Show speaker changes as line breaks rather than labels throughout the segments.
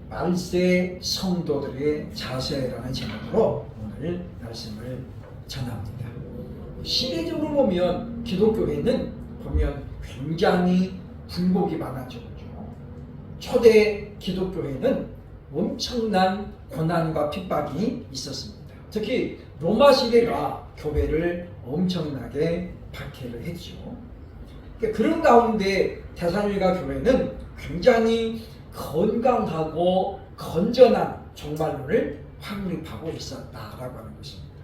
말세 성도들의 자세라는 제목으로 오늘 말씀을 전합니다. 시대적으로 보면 기독교회는 굉장히 굴곡이 많았죠. 초대 기독교회는 엄청난 고난과 핍박이 있었습니다. 특히 로마 시대가 교회를 엄청나게 박해를 했죠. 그런 가운데 데살로니가 교회는 굉장히 건강하고 건전한 종말론을 확립하고 있었다라고 하는 것입니다.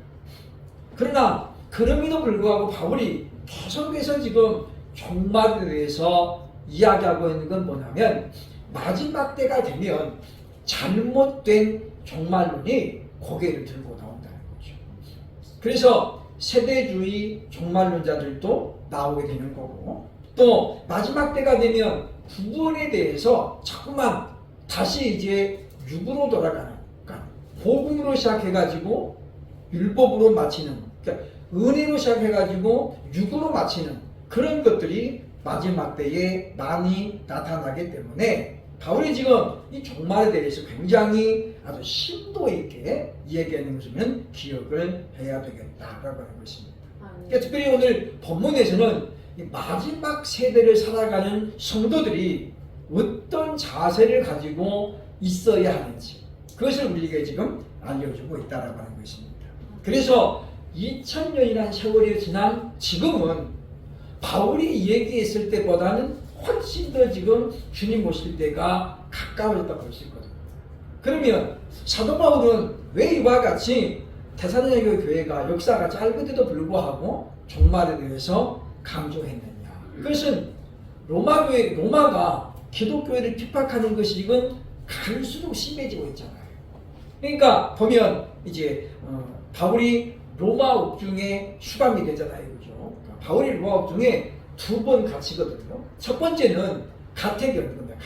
그러나 그럼에도 불구하고 바울이 계속해서 지금 종말에 대해서 이야기하고 있는 건 뭐냐면 마지막 때가 되면 잘못된 종말론이 고개를 들고 나온다는 거죠. 그래서 세대주의 종말론자들도 나오게 되는 거고, 또 마지막 때가 되면 구원에 대해서 자꾸만 다시 이제 육으로 돌아가는, 그러니까 복음으로 시작해가지고 율법으로 마치는, 그러니까 은혜로 시작해가지고 육으로 마치는 그런 것들이 마지막 때에 많이 나타나기 때문에 바울이 지금 이 종말에 대해서 굉장히 아주 심도 있게 얘기하는 것은 기억을 해야 되겠다라고 하는 것입니다. 그러니까 특별히 오늘 본문에서는 이 마지막 세대를 살아가는 성도들이 어떤 자세를 가지고 있어야 하는지 그것을 우리에게 지금 알려주고 있다라고 하는 것입니다. 그래서 2000년이라는 세월이 지난 지금은 바울이 얘기했을 때보다는 훨씬 더 지금 주님 오실 때가 가까워졌다고 볼 수 있거든요. 그러면 사도 바울은 왜 이와 같이 데살로니가 교회가 역사가 짧은데도 불구하고 종말에 대해서 강조했느냐? 그것은 로마가 기독교회를 핍박하는 것이 지금 갈수록 심해지고 있잖아요. 그러니까 보면 이제 바울이 로마 옥중에 수감이 되잖아요, 그죠? 바울이 로마 옥중에 2번 갇히거든요. 첫 번째는 가택연금입니다.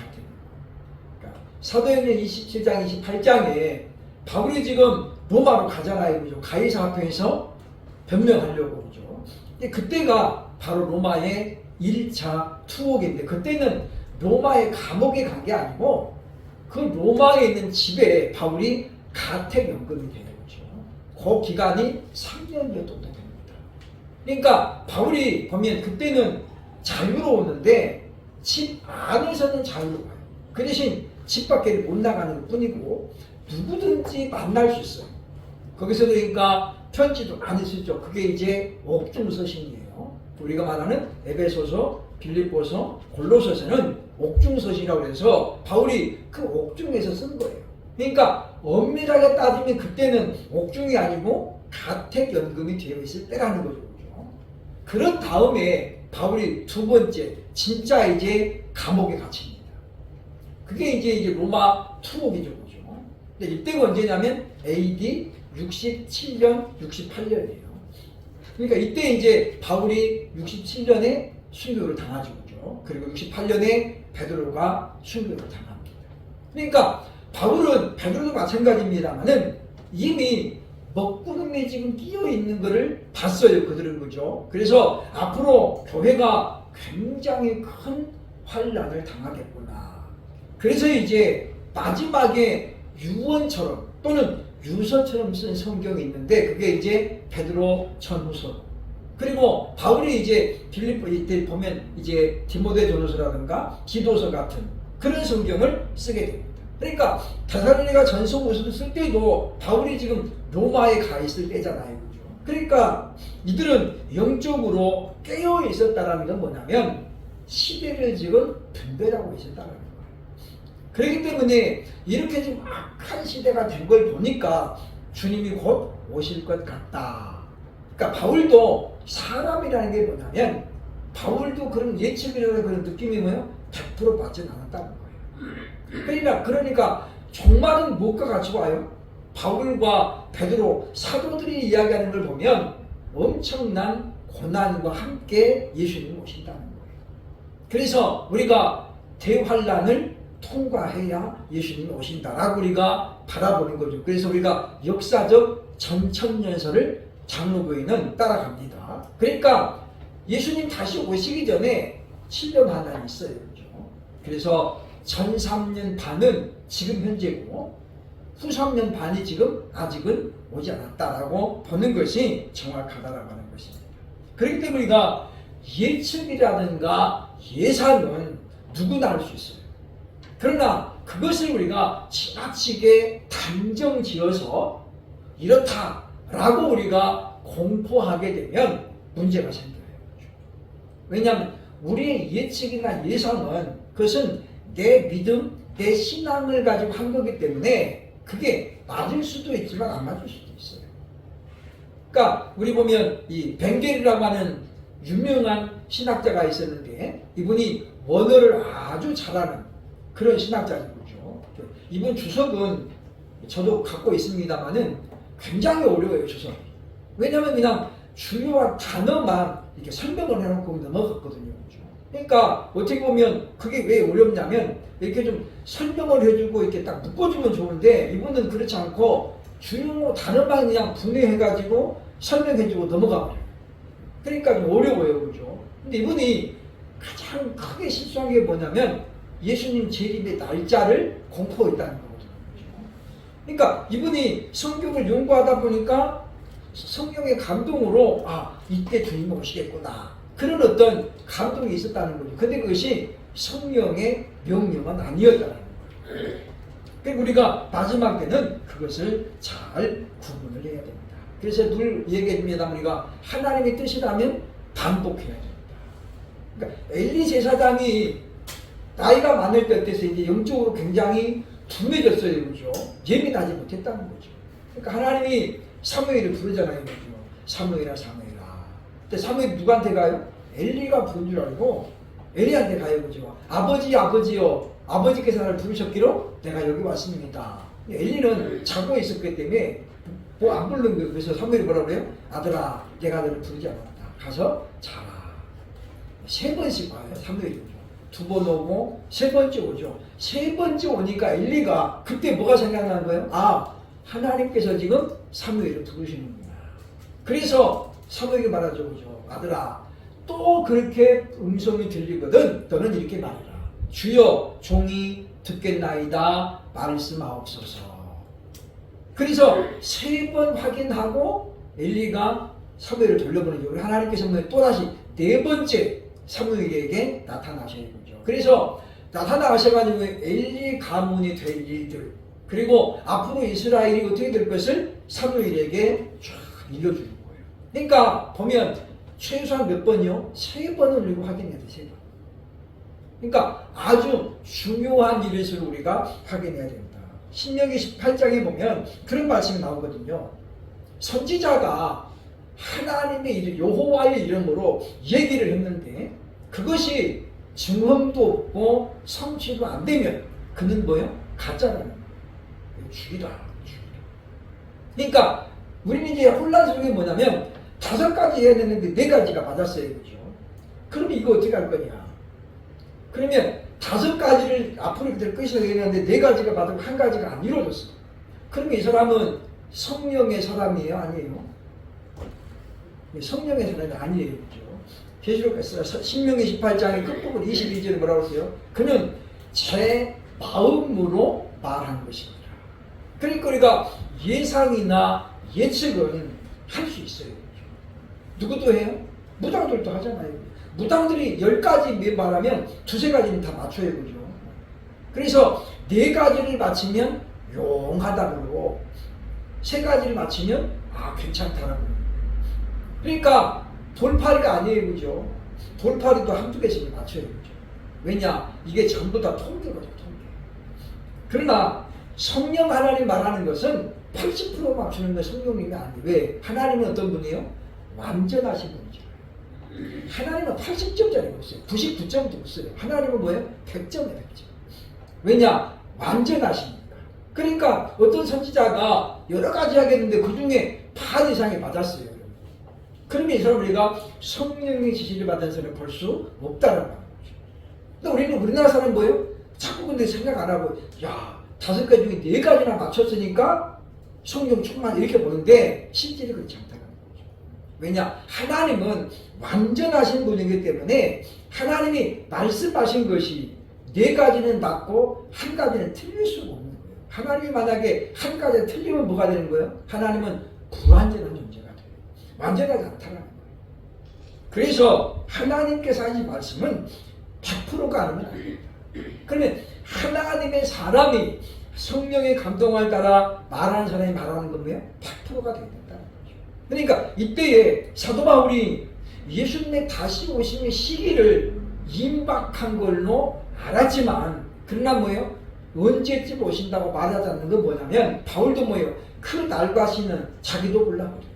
그러니까 사도행전 27장, 28장에 바울이 지금 로마로 가잖아요, 그죠? 가이사 앞에서 변명하려고, 그죠? 근데 그때가 바로 로마의 1차 투옥인데, 그때는 로마의 감옥에 간 게 아니고 그 로마에 있는 집에 바울이 가택연금이 되는 거죠. 그 기간이 3년 정도 됩니다. 그러니까 바울이 보면 그때는 자유로웠는데 집 안에서는 자유로워요. 그 대신 집 밖에 못 나가는 것 뿐이고 누구든지 만날 수 있어요. 거기서 그러니까 편지도 안 했었죠. 그게 이제 옥중서신이에요. 우리가 말하는 에베소서, 빌립보서, 골로새서는 옥중서신이라고 해서 바울이 그 옥중에서 쓴 거예요. 그러니까 엄밀하게 따지면 그때는 옥중이 아니고 가택연금이 되어 있을 때라는 거죠. 그런 다음에 바울이 2번째 진짜 이제 감옥에 갇힙니다. 그게 이제 로마 투옥이죠, 그죠? 근데 이때가 언제냐면 AD 67년, 68년이에요. 그러니까 이때 이제 바울이 67년에 순교를 당하죠, 그죠? 그리고 68년에 베드로가 순교를 당합니다. 그러니까 바울은 베드로도 마찬가지입니다만은 이미 먹구름에 지금 끼어 있는 것을 봤어요, 그들은, 그죠? 그래서 앞으로 교회가 굉장히 큰 환란을 당하겠구나. 그래서 이제 마지막에 유언처럼 또는 유서처럼 쓴 성경이 있는데 그게 이제 베드로 전후서. 그리고 바울이 이제 빌립보 이때 보면 이제 디모데전서라든가 기도서 같은 그런 성경을 쓰게 됩니다. 그러니까 데살로니가 전서후서를 쓸 때도 바울이 지금 로마에 가 있을 때잖아요, 그죠? 그러니까 이들은 영적으로 깨어 있었다라는 건 뭐냐면 시대를 지금 분별하고 있었다는 거예요. 그렇기 때문에 이렇게 좀 악한 시대가 된 걸 보니까 주님이 곧 오실 것 같다. 그러니까 바울도 사람이라는 게 뭐냐면 바울도 그런 예측이라는 그런 느낌이 뭐예요? 100% 받지는 않았다는 거예요. 그러니까 종말은 무엇과 같이 와요? 바울과 베드로 사도들이 이야기하는 걸 보면 엄청난 고난과 함께 예수님이 오신다는 거예요. 그래서 우리가 대환란을 통과해야 예수님이 오신다라고 우리가 바라보는 거죠. 그래서 우리가 역사적 전천년설을 장로교회는 따라갑니다. 그러니까 예수님 다시 오시기 전에 7년 환란이 있어요. 그렇죠? 그래서 전 3년 반은 지금 현재고 후 3년 반이 지금 아직은 오지 않았다라고 보는 것이 정확하다라고 하는 것입니다. 그렇기 때문에 우리가 예측이라든가 예상은 누구나 할 수 있어요. 그러나 그것을 우리가 지나치게 단정 지어서 이렇다라고 우리가 공포하게 되면 문제가 생겨요. 왜냐하면 우리의 예측이나 예상은 그것은 내 믿음, 내 신앙을 가지고 한 거기 때문에 그게 맞을 수도 있지만 안 맞을 수도 있어요. 그러니까 우리 보면 이 벵겔이라고 하는 유명한 신학자가 있었는데 이분이 원어를 아주 잘하는 그런 신학자죠. 이분 주석은 저도 갖고 있습니다만은 굉장히 어려워요, 주석이. 왜냐하면 그냥 주요한 단어만 이렇게 설명을 해놓고 넘어갔거든요. 그러니까 어떻게 보면 그게 왜 어렵냐면 이렇게 좀 설명을 해주고 이렇게 딱 묶어주면 좋은데 이분은 그렇지 않고 주요 단어만 그냥 분해해가지고 설명해주고 넘어가버려요. 그러니까 좀 어려워요, 그죠? 근데 이분이 가장 크게 실수한 게 뭐냐면 예수님 재림의 날짜를 공포했다는 거거든요. 그러니까 이분이 성경을 연구하다 보니까 성경의 감동으로 이때 주님 오시겠구나 그런 어떤 감동이 있었다는 거죠. 근데 그것이 성령의 명령은 아니었다는 거예요. 그러니까 우리가 마지막 때는 그것을 잘 구분을 해야 됩니다. 그래서 늘 얘기합니다. 우리가 하나님의 뜻이라면 반복해야 됩니다. 그러니까 엘리 제사장이 나이가 많을 때 어때서 이제 영적으로 굉장히 둔해졌어요, 그죠? 예민하지 못했다는 거죠. 그러니까 하나님이 사무엘을 부르잖아요, 그죠? 사무엘아, 사무엘아. 근데 사무엘이 누구한테 가요? 엘리가 부른 줄 알고 엘리한테 가요, 그죠? 아버지, 아버지요. 아버지께서 나를 부르셨기로 내가 여기 왔습니다. 엘리는 자고 있었기 때문에 뭐 안 부르는 거예요. 그래서 사무엘이 뭐라고 그래요? 아들아, 내가 너를 부르지 않았다. 가서 자라. 3번씩 와요, 사무엘이. 2번 오고 3번째 오죠. 3번째 오니까 엘리가 그때 뭐가 생각나는 거예요? 하나님께서 지금 사무엘을 부르시는구나. 그래서 사무엘이 말하죠, 그죠? 아들아, 또 그렇게 음성이 들리거든 너는 이렇게 말해라. 주여 종이 듣겠나이다 말씀하옵소서. 그래서 3번 확인하고 엘리가 사무엘을 돌려보내죠. 우리 하나님께서 또다시 4번째 사무엘에게 나타나셔야 되죠. 그래서 나타나셔가지고 엘리 가문이 될 일들 그리고 앞으로 이스라엘이 어떻게 될 것을 사무엘에게 쫙 읽어주는 거예요. 그러니까 보면 최소한 몇 번이요? 3번을 우리가 확인해야 돼. 3번. 그러니까 아주 중요한 일을 우리가 확인해야 됩니다. 신명기 18장에 보면 그런 말씀이 나오거든요. 선지자가 하나님의 이름, 여호와의 이름으로 얘기를 했는데 그것이 증언도 없고 성취도 안 되면 그는 뭐예요? 가짜라는 거예요. 죽이다. 그러니까 우리는 이제 혼란 속에 뭐냐면 5가지 해야 되는데 4가지가 맞았어요. 그죠? 그러면 이거 어떻게 할 거냐? 그러면 5가지를 앞으로 그대로 끝이라고 얘기하는데 4가지가 맞으면 1가지가 안 이루어졌어. 그러면 이 사람은 성령의 사람이에요? 아니에요? 성령의 사람이 아니에요. 그죠? 계시록 신명기 18장의 끝부분 22절에 뭐라고 했어요? 그는 제 마음으로 말한 것입니다. 그러니까 우리가 예상이나 예측은 할 수 있어요. 누구도 해요? 무당들도 하잖아요. 무당들이 10가지 말하면 2-3가지는 다 맞춰요. 그죠? 그래서 4가지를 맞히면 용하다 그러고 3가지를 맞히면 괜찮다라고 그러고. 그러니까 돌파리가 아니에요. 그죠? 돌파리도 1-2개씩을 맞춰요. 그죠? 왜냐? 이게 전부 다 통계거든요. 통계. 그러나 성령 하나님 말하는 것은 80% 맞추는 건 성령님이 아니에요. 왜? 하나님은 어떤 분이에요? 완전하신 분이죠. 하나님은 80점짜리가 없어요. 99점도 없어요. 하나님은 뭐예요? 100점이에요. 100점. 왜냐? 완전하시니까. 그러니까 어떤 선지자가 여러 가지 하겠는데 그 중에 반 이상이 맞았어요. 그러면 이 사람 우리가 성령의 지시를 받은 사람을 볼 수 없다는 거죠. 근데 우리는 우리나라 사람은 뭐예요? 자꾸 근데 생각 안 하고 5가지 중에 4가지나 맞췄으니까 성령 충만 이렇게 보는데 실제로 그렇지 않다는 거죠. 왜냐? 하나님은 완전하신 분이기 때문에 하나님이 말씀하신 것이 네 가지는 맞고 한 가지는 틀릴 수가 없는 거예요. 하나님이 만약에 한 가지 틀리면 뭐가 되는 거예요? 하나님은 불완전한 존재가 돼요. 완전하지 않다는 거예요. 그래서 하나님께서 하신 말씀은 100%가 아니면 안 됩니다. 그러면 하나님의 사람이 성령의 감동을 따라 말하는 사람이 말하는 건 뭐예요? 100%가 되야 된다는 거죠. 그러니까 이때에 사도 바울이 예수님의 다시 오심의 시기를 임박한 걸로 알았지만 그러나 뭐예요? 언제쯤 오신다고 말하지 않는 건 뭐냐면 바울도 뭐예요? 그 날과 시는 자기도 몰라버려요.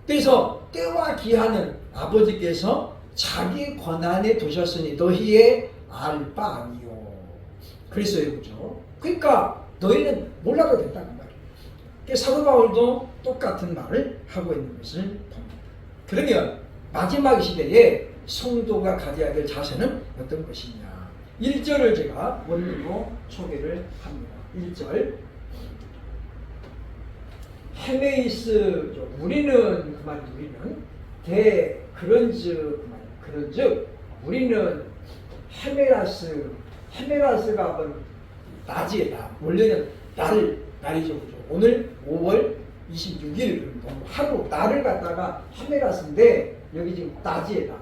그래서 때와 기한은 아버지께서 자기 권한에 두셨으니 너희의 알 바 아니요. 그랬어요. 그죠? 그러니까 너희는 몰라도 된다는 말이에요. 사도 바울도 똑같은 말을 하고 있는 것을 봅니다. 그러면 마지막 시대에 성도가 가져야 될 자세는 어떤 것이냐. 1절을 제가 원문으로 소개를 합니다. 1절 헤메이스 우리는 그 말 우리는 대 그런즉 그런즉 우리는 헤메라스가 낮이다. 원래는 날이죠. 그죠? 오늘 5월 26일 하루 날을 갖다가 헤메라스인데 여기 지금 낮이다.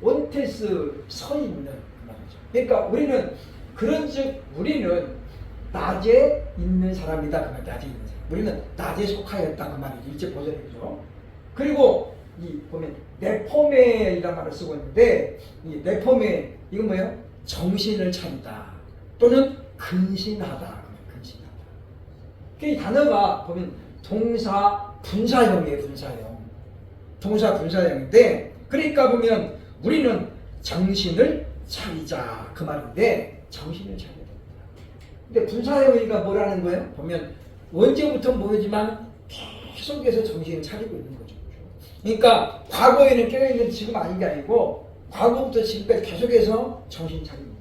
온테스 서 있는 그 말이죠. 그러니까 우리는 그런즉 우리는 낮에 있는 사람이다. 그 말 낮에 있는 사람. 우리는 낮에 속하였다. 그 말이 일제 보전이죠. 그리고 이 보면 네포메이라는 말을 쓰고 있는데 이 네포메 이건 뭐예요? 정신을 차리다 또는 근신하다. 근신하다. 이 단어가 보면 동사 분사형이에요. 분사형. 동사 분사형인데 그러니까 보면 우리는 정신을 차리자 그 말인데 정신을 차려야 됩니다. 근데 분사형이가 뭐라는 거예요? 보면 언제부터 모르지만 계속해서 정신을 차리고 있는 거죠. 그러니까 과거에는 깨어있는 지금 아닌 게 아니고 과거부터 지금까지 계속해서 정신 차리고 있는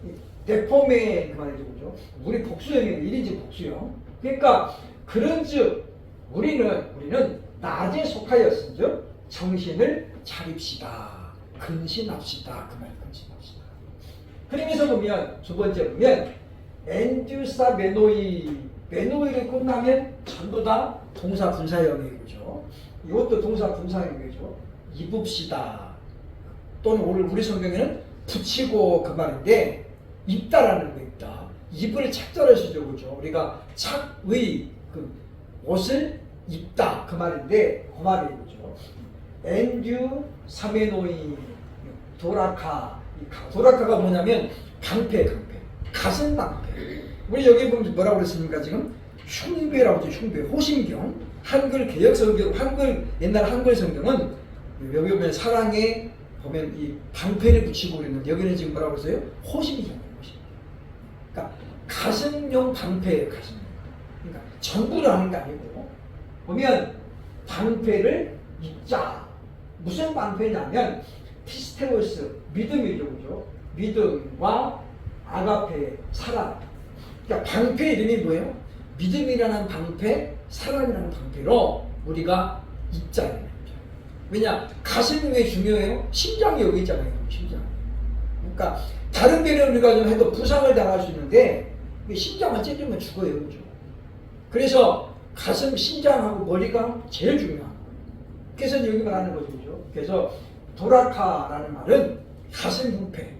거예요. 네포메 그 말이죠. 그죠? 우리 복수형이에요. 1인칭 복수형. 그러니까 그런즉 우리는 낮에 속하였은즉 정신을 차립시다. 근신합시다. 그 말이 근신합시다. 그러면서 보면 두 번째 보면 엔듀사 메노이를 끝나면 전부 다 동사 분사형이에요. 그죠? 이것도 동사 분사형이죠. 입읍시다. 또는 오늘 우리 성경에는 붙이고 그 말인데 입다라는 거 입다. 입을 착자를 쓰죠. 그죠? 우리가 착의 그 옷을 입다 그 말인데 그 말이에요. 그죠? 엔듀 사메노이 도라카가 뭐냐면 방패 가슴 방패. 우리 여기 보면 뭐라고 그랬습니까? 지금 흉배라고 하죠. 흉배 호심경 한글 개혁 성경 옛날 한글 성경은 여기 보면 사랑에 보면 이 방패를 붙이고 있는데 여기는 지금 뭐라고 했어요? 호심경이에요. 그러니까 가슴용 방패예요. 가슴용. 그러니까 전부를 하는 게 아니고 보면 방패를 입자. 무슨 방패냐면 피스테오스 믿음이죠. 그죠? 믿음과 아가페 사랑. 그러니까 방패 이름이 뭐예요? 믿음이라는 방패, 사랑이라는 방패로 우리가 입자예요. 왜냐? 가슴이 왜 중요해요? 심장이 여기 있잖아요. 심장. 그러니까 다른 배는 우리가 좀 해도 부상을 당할 수 있는데 심장을 찢으면 죽어요. 그죠? 그래서 가슴, 심장하고 머리가 제일 중요한 거예요. 그래서 여기 말하는 거죠. 그죠? 그래서 도라카라는 말은 가슴 방패,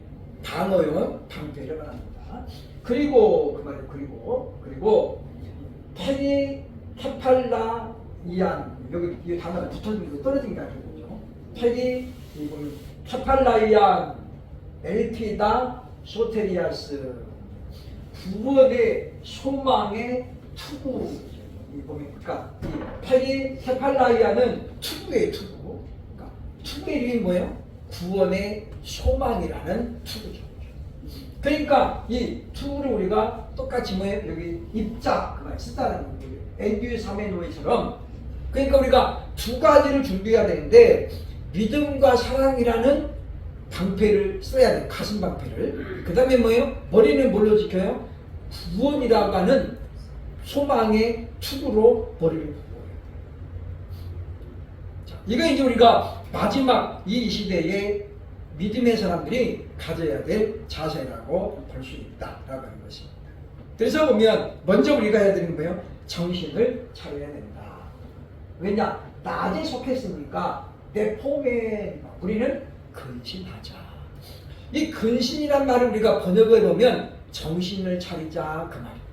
방어용 방패를 말합니다. 그리고 그 말이에요. 그리고 페리 케팔라 이안 여기 이 단어가 붙어있는 게 떨어진 게 아니고 페리 케팔라이안 엘피다 소테리아스 구원의 소망의 투구. 그러니까 이 페리 케팔라이안은 투구예요. 투구. 그러니까 투구의 이름이 뭐예요? 구원의 소망이라는 투구죠. 그러니까 이 투구를 우리가 똑같이 뭐예요? 여기 입자 그 말 쓰다는 거예요. 엔듀 사메노이처럼. 그러니까 우리가 두 가지를 준비해야 되는데 믿음과 사랑이라는 방패를 써야 돼요. 가슴 방패를. 그 다음에 뭐예요? 머리는 뭘로 지켜요? 구원이라고 하는 소망의 투구로 머리를 보호해요. 자, 이거 이제 우리가 마지막 이 시대에 믿음의 사람들이 가져야 될 자세라고 볼 수 있다라고 하는 것입니다. 그래서 보면 먼저 우리가 해야 되는 거예요. 정신을 차려야 된다. 왜냐? 낮에 속했으니까 내 폼에 우리는 근신하자. 이 근신이란 말을 우리가 번역해 보면 정신을 차리자 그 말이에요.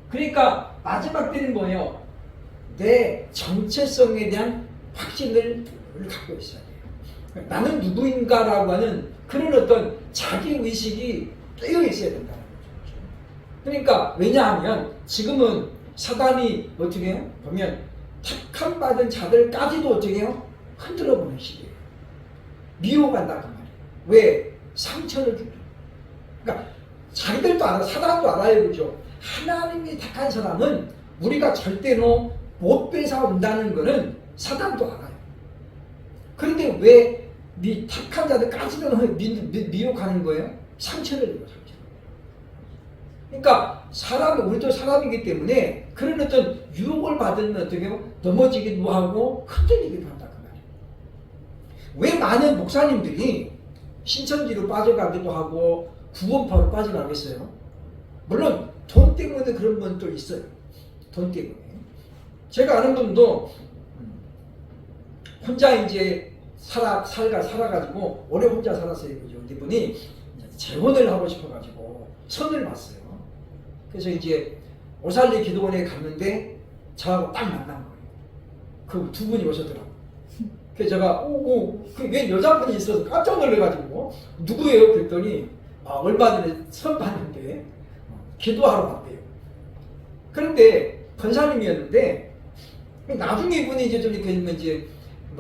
그러니까 마지막 때는 뭐예요? 내 정체성에 대한 확신을 갖고 있어야 돼요. 나는 누구인가라고 하는 그런 어떤 자기의식이 깨어 있어야 된다는 거죠. 그러니까 왜냐하면 지금은 사단이 어떻게 해요? 보면 택함 받은 자들까지도 어떻게 해요? 흔들어 보는 시기예요. 미혹한다 그 말이에요. 왜? 상처를 주죠. 그러니까 자기들도 알아, 사단도 알아요, 그죠? 하나님이 택한 사람은 우리가 절대로 못 뺏어온다는 것은 사단도 알아요. 그런데 왜 택한 자들까지도 미혹하는 거예요? 상처를 줘요, 상처. 그러니까 우리도 사람이기 때문에 그런 어떤 유혹을 받으면 어떻게 해요? 넘어지기도 하고 흔들리기도 한다 그 말이에요. 왜 많은 목사님들이 신천지로 빠져가기도 하고 구원파로 빠져가겠어요? 물론 돈 때문에 그런 분도 있어요. 돈 때문에. 제가 아는 분도 혼자 이제 살아가지고 오래 혼자 살았어요. 그죠? 이분이 재혼을 하고 싶어가지고 선을 봤어요. 그래서 이제 오살리 기도원에 갔는데 저하고 딱 만난 거예요. 그 두 분이 오셨더라고요. 그래서 제가 왜 여자분이 있어서 깜짝 놀래가지고 누구예요? 그랬더니 얼마 전에 선 봤는데 기도하러 갔대요. 그런데 권사님이었는데 나중에 이분이 이제 좀 이렇게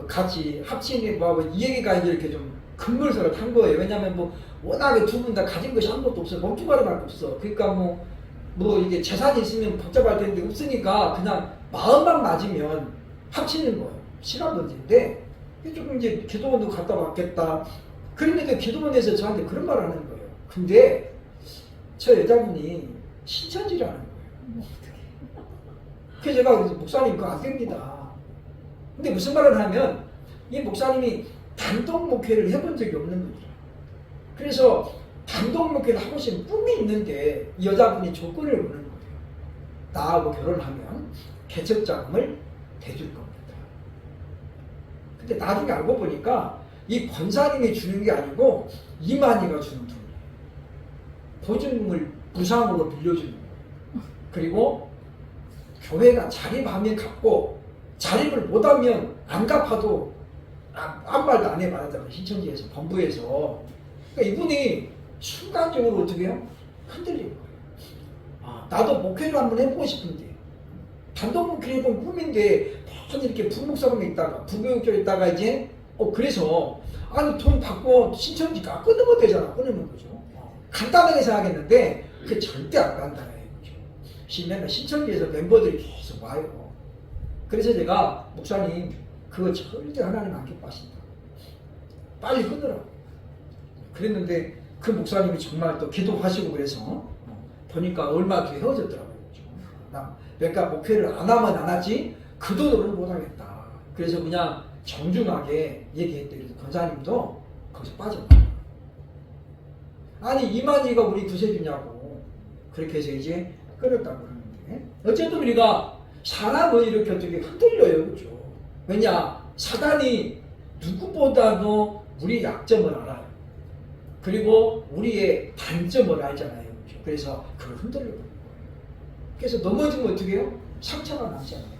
같이 합친이 뭐하고 이 얘기가 이렇게 좀 급물살을 탄 거예요. 왜냐하면 워낙에 두 분 다 가진 것이 아무것도 없어요. 멍뚱아리밖에 없어. 그러니까 이게 재산이 있으면 복잡할 텐데 없으니까 그냥 마음만 맞으면 합치는 거예요. 시간 문제인데 조금 이제 기도원도 갔다 왔겠다. 그런데 기도원에서 저한테 그런 말을 하는 거예요. 근데 저 여자분이 신천지라는 거예요. 그래서 제가 목사님 그거 안 됩니다. 근데 무슨 말을 하면 이 목사님이 단독 목회를 해본 적이 없는 거죠. 그래서 단독 목회를 하고 싶은 꿈이 있는데 이 여자분이 조건을 거는 거예요. 나하고 결혼하면 개척자금을 대줄 겁니다. 근데 나중에 알고 보니까 이 권사님이 주는 게 아니고 이만희가 주는 돈이에요. 보증금을 무상으로 빌려주는 거예요. 그리고 교회가 자립하면 갚고 자립을 못하면 안 갚아도 아무 말도 안 해봐야잖아요. 신천지에서 본부에서. 그러니까 이분이 순간적으로 어떻게 해요? 흔들린 거예요. 나도 목회를 한번 해보고 싶은데 단독 목회를 해본 꿈인데 한 이렇게 부목사로 있다가 부교육적에 있다가 이제 그래서 돈 받고 신천지 끊으면 되잖아. 끊으면 거죠. 간단하게 생각했는데 그게 절대 안 간단해요. 그렇죠? 신천지에서 멤버들이 계속 와요. 그래서 제가 목사님 그거 절대 하나님 안 기뻐하신다. 빨리 끊으라고. 그랬는데 그 목사님이 정말 또 기도하시고 그래서 보니까 얼마 뒤에 헤어졌더라고요. 그러니까 목회를 안 하면 안 하지 그 돈으로는 못 하겠다. 그래서 그냥 정중하게 얘기했대요. 그래서 권사님도 거기서 빠졌다. 아니 이만희가 우리 구세주냐고 그렇게 해서 이제 끊었다고 그러는데 어쨌든 우리가 사람은 이렇게 어떻게 흔들려요. 그렇죠? 왜냐 사단이 누구보다도 우리 약점을 알아요. 그리고 우리의 단점을 알잖아요. 그렇죠? 그래서 그걸 흔들려버리는 거예요. 그래서 넘어지면 어떻게 해요? 상처가 나잖아요.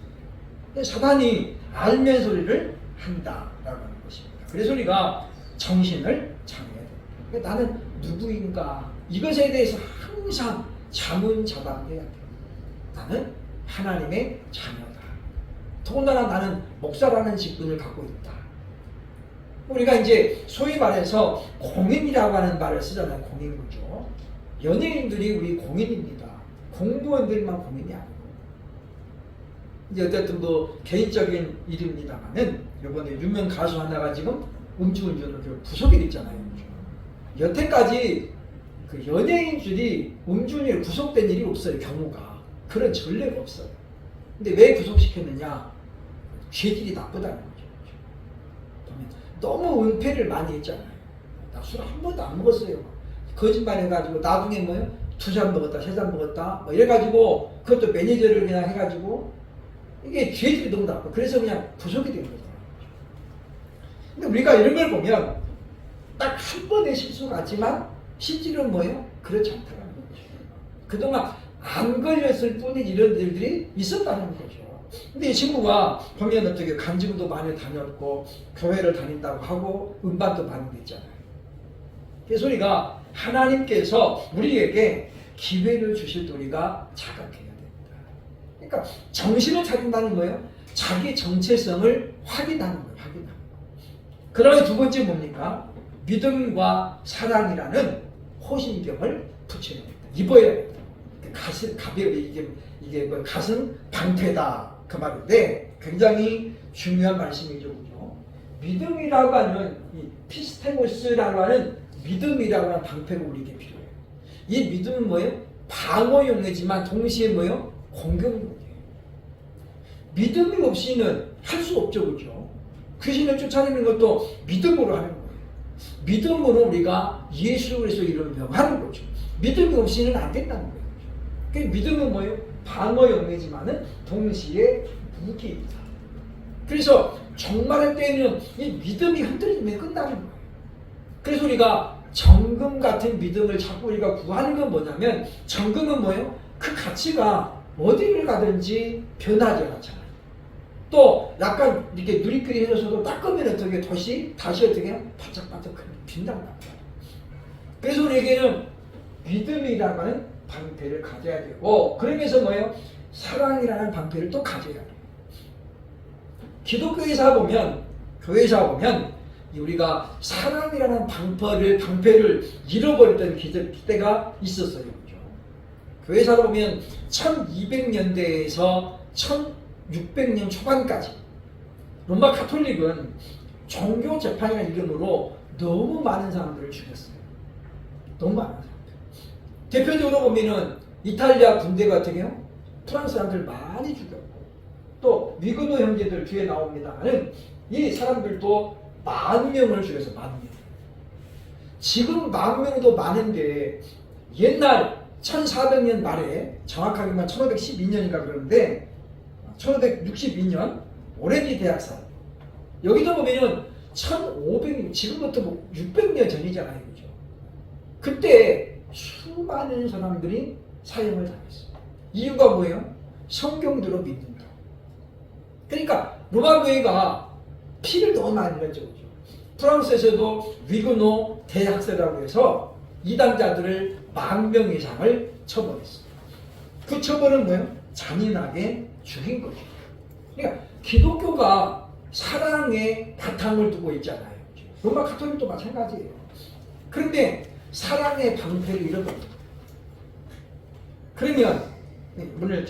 사단이 알면서 우리를 한다라고 하는 것입니다. 그래서 우리가 정신을 차려야 돼요. 그러니까 나는 누구인가 이것에 대해서 항상 자문자답해야 돼요. 나는 하나님의 자녀다. 더군다나 나는 목사라는 직분을 갖고 있다. 우리가 이제 소위 말해서 공인이라고 하는 말을 쓰잖아요. 공인구죠. 연예인들이 우리 공인입니다. 공무원들만 공인이 아니고. 이제 어쨌든 개인적인 일입니다만은 이번에 유명 가수 하나가 지금 음주운전을 구속이 됐잖아요. 여태까지 그 연예인들이 음주운전에 구속된 일이 없어요. 경우가. 그런 전례가 없어요. 근데 왜 구속시켰느냐? 죄질이 나쁘다는 거죠. 너무 은폐를 많이 했잖아요. 나 술 한 번도 안 먹었어요. 거짓말 해가지고 나중에 뭐요? 2잔 먹었다, 3잔 먹었다, 뭐 이래가지고 그것도 매니저를 그냥 해가지고 이게 죄질이 너무 나빠. 그래서 그냥 부속이 된 거잖아요. 근데 우리가 이런 걸 보면 딱 한 번의 실수 같지만 실질은 뭐예요? 그렇지 않다는 거죠. 그동안 안 걸렸을 뿐인 이런 일들이 있었다는 거죠. 근데 이 친구가 보면 어떻게 간증도 많이 다녔고 교회를 다닌다고 하고 음반도 많이 냈잖아요. 그래서 우리가 하나님께서 우리에게 기회를 주실 때 우리가 자각해야 됩니다. 그러니까 정신을 차린다는 거예요. 자기 정체성을 확인하는 거예요. 확인하는 거예요. 그러면 두 번째 뭡니까? 믿음과 사랑이라는 호신경을 붙여야 됩니다. 입어야 됩니다. 가슴 가벼이 이게 뭐 가슴 방패다 그 말인데 굉장히 중요한 말씀이죠, 그죠? 믿음이라고 하는 이 피스테모스라고 하는 믿음이라고 하는 방패가 우리에게 필요해요. 이 믿음은 뭐예요? 방어용이지만 동시에 뭐예요? 공격용이에요. 믿음이 없이는 할 수 없죠, 그죠? 귀신을 쫓아내는 것도 믿음으로 하는 거예요. 믿음으로 우리가 예수 그리스도 이름을 명하는 거죠. 믿음이 없이는 안 된다는 거예요. 그 믿음은 뭐예요? 방어용이지만은 동시에 무기입니다. 그래서 종말의 때에는 이 믿음이 흔들리면 끝나는 거예요. 그래서 우리가 정금 같은 믿음을 자꾸 우리가 구하는 건 뭐냐면 정금은 뭐예요? 그 가치가 어디를 가든지 변하지 않잖아요. 또 약간 이렇게 누리끼리 해줘서도 닦으면 어떻게 다시 어떻게 바짝바짝 빈답니다. 그래서 우리에게는 믿음이라고 하는 방패를 가져야 되고 그러면서 뭐예요? 사랑이라는 방패를 또 가져야 돼요. 기독교에서 보면 교회에서 보면 우리가 사랑이라는 방패를 잃어버렸던 때가 있었어요. 그렇죠? 교회에서 보면 1200년대에서 1600년 초반까지 로마 가톨릭은 종교 재판이라는 이름으로 너무 많은 사람들을 죽였어요. 너무 많은 사람들. 대표적으로 보면은 이탈리아 군대 같은 경우 프랑스 사람들 많이 죽였고 또 위그노 형제들 뒤에 나옵니다만은 이 사람들도 10,000명을 죽여서 10,000명. 지금 10,000명도 많은데 옛날 1400년 말에 정확하게만 1512년인가 그러는데 1562년 오렌지 대학살 여기도 보면은 1500년 지금부터 뭐 600년 전이잖아요, 그죠? 그때 수많은 사람들이 사형을 당했어요. 이유가 뭐예요? 성경대로 믿는다. 그러니까 로마 교회가 피를 너무 많이 흘렸죠, 그죠? 프랑스에서도 위그노 대학살이라고 해서 이단자들을 10,000명 이상을 처벌했어요. 그 처벌은 뭐예요? 잔인하게 죽인 거죠. 그러니까 기독교가 사랑의 바탕을 두고 있잖아요. 로마 가톨릭도 마찬가지예요. 그런데 사랑의 방패를 잃어버립니다. 그러면 오늘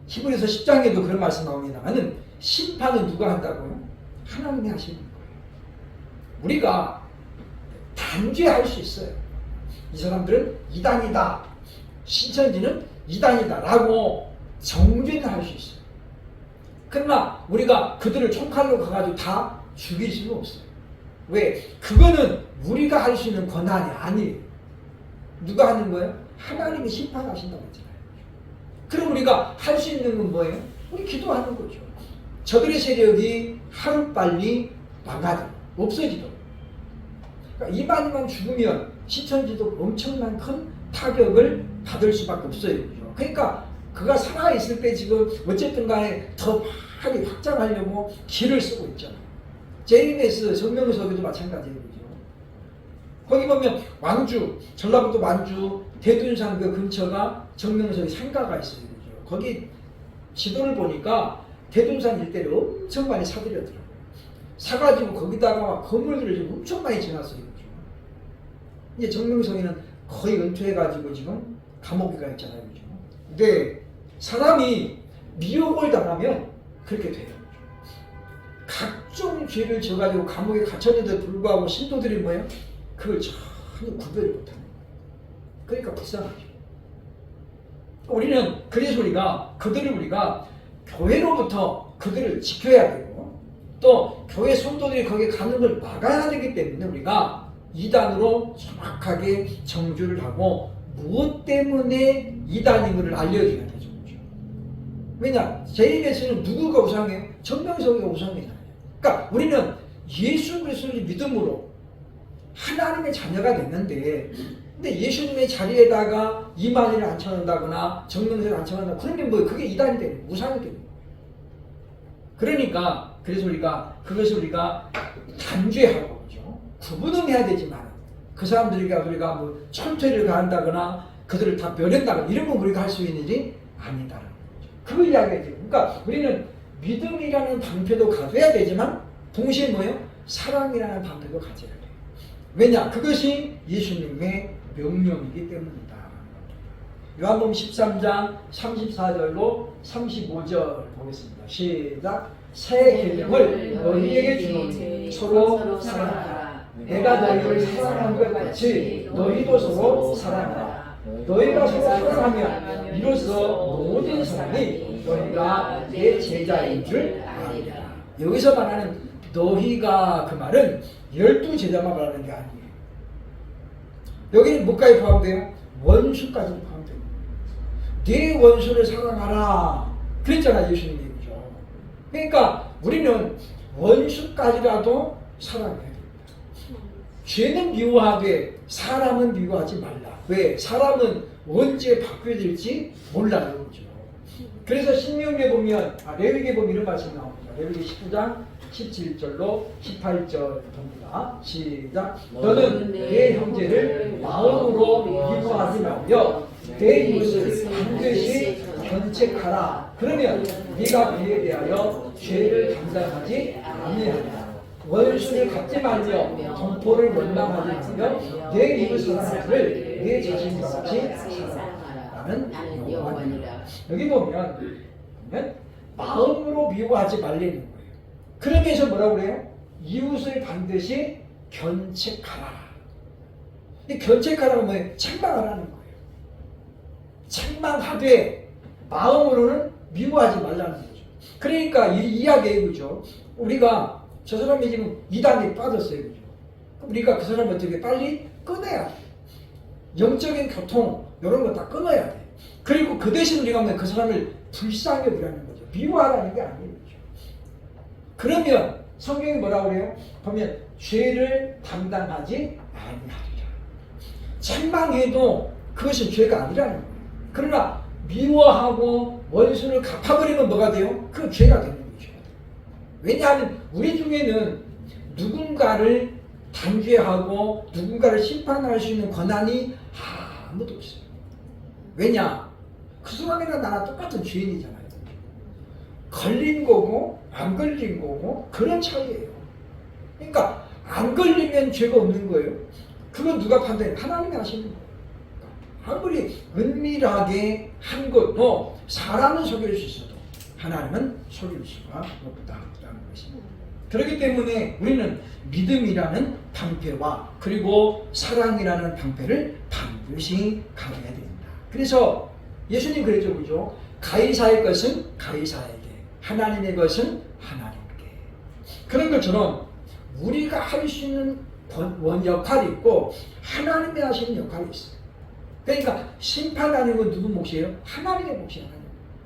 히브리서 10장에도 그런 말씀 나옵니다만은 심판은 누가 한다고요? 하나님이 하시는 거예요. 우리가 단죄할 수 있어요. 이 사람들은 이단이다. 신천지는 이단이다. 라고 정죄는 할 수 있어요. 그러나 우리가 그들을 총칼로 가가지고 다 죽일 수는 없어요. 왜? 그거는 우리가 할 수 있는 권한이 아니에요. 누가 하는 거예요? 하나님이 심판하신다고 했잖아요. 그럼 우리가 할 수 있는 건 뭐예요? 우리 기도하는 거죠. 저들의 세력이 하루빨리 망가져 없어지도록. 그러니까 이만희만 죽으면 신천지도 엄청난 큰 타격을 받을 수밖에 없어요. 그죠? 그러니까 그가 살아있을 때 지금 어쨌든 간에 더 많이 확장하려고 길을 쓰고 있잖아요. JMS 정명석에도 마찬가지예요. 그죠? 거기 보면 완주, 전라북도 완주, 대둔산 그 근처가 정명석의 상가가 있어요. 그죠? 거기 지도를 보니까 대둔산 일대를 엄청 많이 사들였더라고요. 사가지고 거기다가 건물들을 좀 엄청 많이 지났어요. 그죠? 이제 정명석이는 거의 은퇴해가지고 지금 감옥에 가 있잖아요. 그죠? 근데 사람이 미혹을 당하면 그렇게 돼요. 각종 죄를 져가지고 감옥에 갇혔는데도 불구하고 신도들이 뭐예요? 그걸 전혀 구별을 못하는 거예요. 그러니까 불쌍하죠. 그래서 우리가 그들을 우리가 교회로부터 그들을 지켜야 되고 또 교회 성도들이 거기에 가는 걸 막아야 되기 때문에 우리가 이단으로 정확하게 정죄를 하고 무엇 때문에 이단인 걸 알려줘야 되죠. 왜냐? 제일에서는 누구가 우상해요? 정명석이가 우상이잖아요. 그러니까 우리는 예수 그리스도를 믿음으로 하나님의 자녀가 됐는데, 근데 예수님의 자리에다가 이만희를 앉혀놓는다거나 정명석을 앉혀놓는다, 그러면 뭐 그게 이단이 되는 거예요. 우상이 되는 거예요. 그러니까 그래서 그것을 우리가 단죄하고, 그죠? 구분은 해야 되지만 그 사람들과 우리가 뭐 철퇴를 가한다거나 그들을 다 멸한다거나 이런 건 우리가 할 수 있는 일이 아니다라는 거죠. 그 이야기예요. 그러니까 우리는 믿음이라는 방패도 가져야 되지만 동시에 뭐예요? 사랑이라는 방패도 가져야 돼요. 왜냐? 그것이 예수님의 명령이기 때문이다. 요한복음 13장 34절로 35절 보겠습니다. 시작. 새 계명을 너희에게 주노니 서로 사랑하라. 내가 너희를 사랑한 것 같이 너희도 서로 사랑하라. 너희가 서로 사랑하면 이로써 모든 사람이 너희가 내 제자인 줄 아리라. 여기서 말하는 너희가 그 말은 12제자만 말하는 게 아니에요. 여기는 뭐까지 포함돼요? 원수까지 포함돼요. 네 원수를 사랑하라 그랬잖아 예수님이. 그죠? 그러니까 우리는 원수까지라도 사랑해야 됩니다. 죄는 미워하되 사람은 미워하지 말라. 왜? 사람은 언제 바뀌어질지 몰라요. 그죠? 그래서 신명기에 보면 레위기에 보면 이런 말씀이 나옵니다. 레위기 19장 17절로 18절 봅니다. 시작. 너는 내 형제를 마음으로 미워하지 말며 내 이웃을 반드시 견책하라. 그러면 네가 그에 대하여 죄를 담당하지 아니하리라. 원수를 갚지 말며 공포를 원망하지 말며 내 이웃을 사랑하기를 내 자신과 같이 사랑하라. 나는 여호와니라. 여기 보면 마음으로 미워하지 말라는 거예요. 그러면서 뭐라고 그래요? 이웃을 반드시 견책하라. 이 견책하라는 뭐예요? 책망하라는 거예요. 책망하되 마음으로는 미워하지 말라는 거죠. 그러니까 이 이야기예요. 그죠? 우리가 저 사람이 지금 이단에 빠졌어요. 그죠? 우리가 그 사람을 어떻게 빨리 끊어야 돼. 영적인 교통 이런 거 다 끊어야 돼. 그리고 그 대신 우리가 그 사람을 불쌍히 여기라는 거죠. 미워하라는 게 아니에요. 그러면 성경이 뭐라고 그래요? 보면 죄를 담당하지 아니하리라. 책망해도 그것은 죄가 아니라는 거예요. 그러나 미워하고 원수를 갚아버리면 뭐가 돼요? 그 죄가 되는 거죠. 왜냐하면 우리 중에는 누군가를 단죄하고 누군가를 심판할 수 있는 권한이 아무도 없어요. 왜냐? 그 사람이랑 나랑 똑같은 죄인이잖아요. 걸린 거고 안 걸린 거고 그런 차이예요. 그러니까 안 걸리면 죄가 없는 거예요. 그건 누가 판단해요? 하나님이 하시는 거예요. 아무리 은밀하게 한 것도 사람은 속일 수 있어도 하나님은 속일 수가 없다는 것입니다. 그렇기 때문에 우리는 믿음이라는 방패와 그리고 사랑이라는 방패를 반드시 가져야 됩니다. 그래서 예수님 그랬죠, 그죠? 가이사의 것은 가이사에게, 하나님의 것은 하나님께. 그런 것처럼 우리가 할 수 있는 역할이 있고 하나님이 하시는 역할이 있어요. 그러니까 심판하는 건 누구 몫이에요? 하나님의 몫이에요.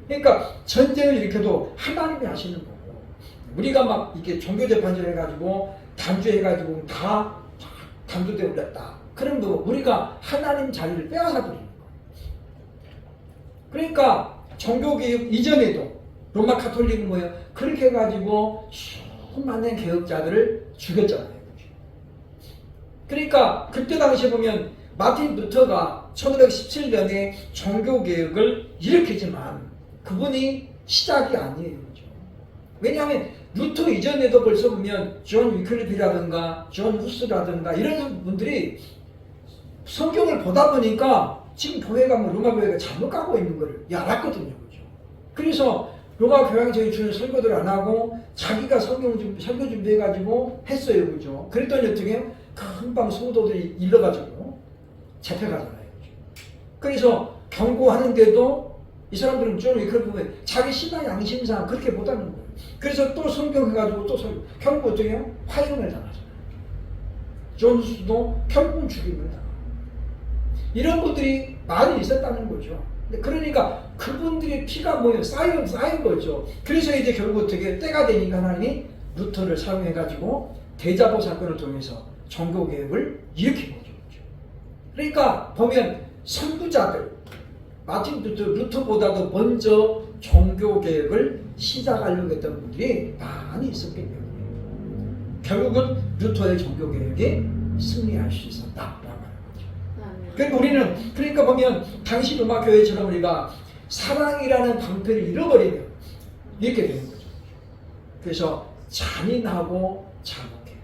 그러니까 전쟁을 일으켜도 하나님이 하시는 거고, 우리가 막 이렇게 종교재판전 해가지고 단죄해가지고 다 단두대 올렸다. 그럼 뭐 우리가 하나님 자리를 빼앗아 버리는 거예요. 그러니까 종교개혁 이전에도 로마 카톨릭은 뭐예요? 그렇게 해가지고 수많은 개혁자들을 죽였잖아요. 그러니까 그때 당시에 보면 마틴 루터가 1517년에 종교개혁을 일으키지만 그분이 시작이 아니에요. 그렇죠? 왜냐하면 루터 이전에도 벌써 보면 존 위클리프라든가 존 후스라든가 이런 분들이 성경을 보다 보니까 지금 교회가 로마 교회가 잘못 가고 있는 걸 알았거든요. 그렇죠? 그래서 로마 교황청이 주는 설교들을 안 하고 자기가 설교 준비해가지고 했어요. 그죠? 그랬더니 어떻게 해요? 금방 성도들이 일러가지고 잡혀가잖아요. 그래서 경고하는데도 이 사람들은 좀 이렇게 보면 자기 신앙 양심상 그렇게 못하는 거예요. 그래서 또 성경 해가지고 또 결국 어떻게 해요? 화형을 당하잖아요. 존스도 결국은 죽임을 당하고. 이런 분들이 많이 있었다는 거죠. 그러니까 그분들의 피가 뭐예요? 쌓인 거죠. 그래서 이제 결국 어떻게 때가 되니까 하나님이 루터를 사용해가지고 대자보 사건을 통해서 종교개혁을 일으킨 거죠. 그러니까 보면 선구자들, 마틴 루터보다도 먼저 종교개혁을 시작하려고 했던 분들이 많이 있었기 때문에 결국은 루터의 종교개혁이 승리할 수 있었다라고 하는 거죠. 그러니까 우리는 그러니까 보면 당시 로마 교회처럼 우리가 사랑이라는 방패를 잃어버리면 이렇게 되는 거죠. 그래서 잔인하고 잔혹해요.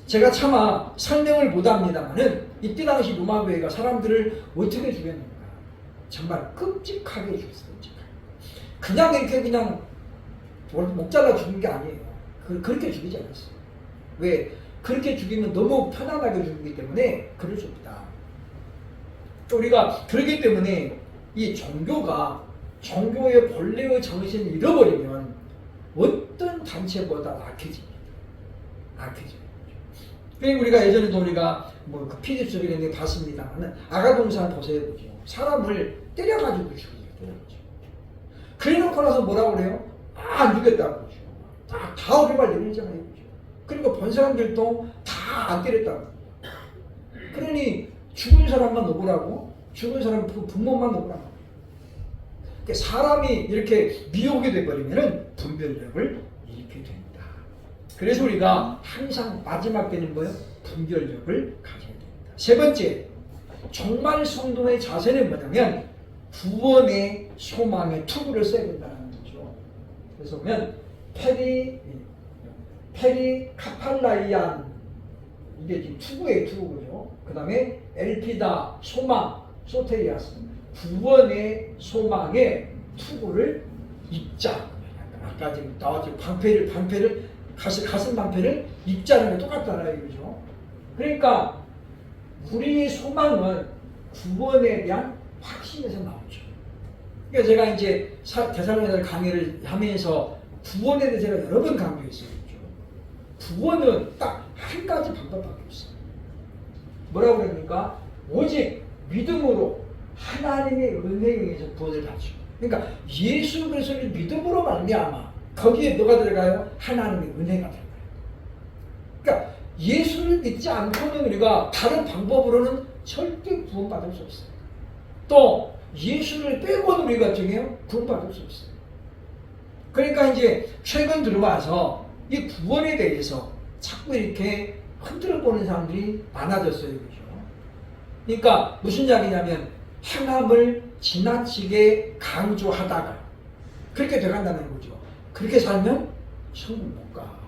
제가 차마 설명을 못합니다만은 이때 당시 로마 교회가 사람들을 어떻게 죽였는가? 정말 끔찍하게 죽였어요. 그냥 이렇게 그냥 목 잘라 죽인 게 아니에요. 그렇게 죽이지 않았어요. 왜? 그렇게 죽이면 너무 편안하게 죽이기 때문에 그럴 수 없다. 우리가 그렇기 때문에 이 종교의 본래의 정신을 잃어버리면 어떤 단체보다 악해집니다. 악해져요. 그리고 우리가 예전에도 우리가 그 피디수첩 이런 데 봤습니다만 아가동산 보세요. 보죠. 사람을 때려가지고 죽이죠. 그래놓고 나서 뭐라고 그래요? 안 죽였다고 그러죠. 다 어리발 내리잖아요. 그죠? 그리고 본 사람들도 다 안 때렸다고. 그러니 죽은 사람만 억울하고 죽은 사람 부모만 억울하고. 그러니까 사람이 이렇게 미혹이 돼버리면 분별력을 잃게 된다. 그래서 우리가 항상 마지막 때는 뭐예요? 분별력을 가져야 됩니다. 세 번째, 정말 성도의 자세는 뭐냐면 구원의 소망의 투구를 써야 된다는 거죠. 그래서 보면 페리 카팔라이안 이게 지금 투구예요, 투구죠. 그 다음에 엘피다 소망 소테리아스 구원의 소망의 투구를 입자. 아까 지금 나왔죠. 방패를 가슴 방패를 입자는 게 똑같잖아요, 그죠? 그러니까 우리의 소망은 구원에 대한 확신에서 나오죠. 그러니까 제가 이제 데살로니가서 강의를 하면서 구원에 대해서 제가 여러 번 강조했어요. 그렇죠? 구원은 딱 한 가지 방법밖에 없어요. 뭐라고 그러니까 오직 믿음으로 하나님의 은혜에 의해서 구원을 받죠. 그러니까 예수 그리스도를 믿음으로 말미암아 거기에 뭐가 들어가요? 하나님의 은혜가 들어가요. 그러니까 예수를 믿지 않고는 우리가 다른 방법으로는 절대 구원받을 수 없어요. 또 예수를 빼고는 우리가 정해요? 구원받을 수 없어요. 그러니까 이제 최근 들어와서 이 구원에 대해서 자꾸 이렇게 흔들어 보는 사람들이 많아졌어요. 그죠? 그러니까 무슨 이야기냐면 행함을 지나치게 강조하다가 그렇게 돼간다는 거죠. 그렇게 살면 천국 못 가.